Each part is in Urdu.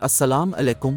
السلام علیکم۔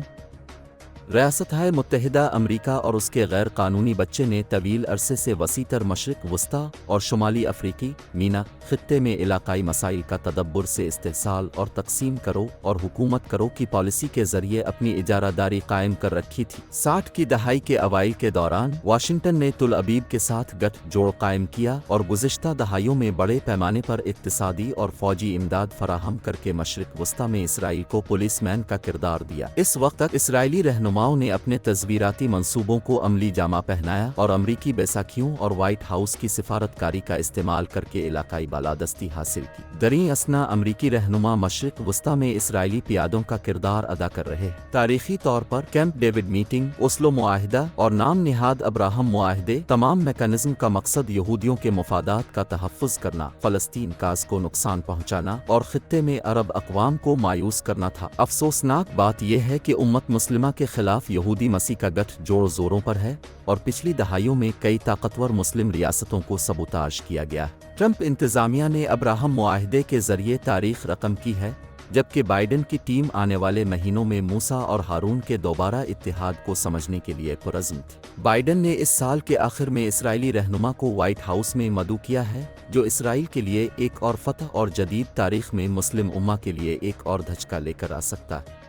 ریاستہائے متحدہ امریکا اور اس کے غیر قانونی بچے نے طویل عرصے سے وسیع تر مشرق وسطی اور شمالی افریقی مینا خطے میں علاقائی مسائل کا تدبر سے استحصال اور تقسیم کرو اور حکومت کرو کی پالیسی کے ذریعے اپنی اجارہ داری قائم کر رکھی تھی۔ 60 کی دہائی کے اوائل کے دوران واشنگٹن نے تل ابیب کے ساتھ گٹھ جوڑ قائم کیا اور گزشتہ دہائیوں میں بڑے پیمانے پر اقتصادی اور فوجی امداد فراہم کر کے مشرق وسطی میں اسرائیل کو پولیس مین کا کردار دیا۔ اس وقت تک اسرائیلی رہنماؤں نے اپنے تصویراتی منصوبوں کو عملی جامہ پہنایا اور امریکی بیساکھیوں اور وائٹ ہاؤس کی سفارتکاری کا استعمال کر کے علاقائی بالادستی حاصل کی۔ دریں اثنا امریکی رہنما مشرق وسطی میں اسرائیلی پیادوں کا کردار ادا کر رہے ہیں۔ تاریخی طور پر کیمپ ڈیوڈ میٹنگ، اوسلو معاہدہ اور نام نہاد ابراہم معاہدے تمام میکانزم کا مقصد یہودیوں کے مفادات کا تحفظ کرنا، فلسطین کاز کو نقصان پہنچانا اور خطے میں عرب اقوام کو مایوس کرنا تھا۔ افسوسناک بات یہ ہے کہ امت مسلمہ کے خلاف یہودی مسیح کا گٹھ جوڑ زوروں پر ہے اور پچھلی دہائیوں میں کئی طاقتور مسلم ریاستوں کو سبوتاژ کیا گیا ہے۔ ٹرمپ انتظامیہ نے ابراہم معاہدے کے ذریعے تاریخ رقم کی ہے، جبکہ بائیڈن کی ٹیم آنے والے مہینوں میں موسیٰ اور ہارون کے دوبارہ اتحاد کو سمجھنے کے لیے پرعزم تھی۔ بائیڈن نے اس سال کے آخر میں اسرائیلی رہنما کو وائٹ ہاؤس میں مدعو کیا ہے، جو اسرائیل کے لیے ایک اور فتح اور جدید تاریخ میں مسلم امہ کے لیے ایک اور دھچکا لے کر آ سکتا ہے۔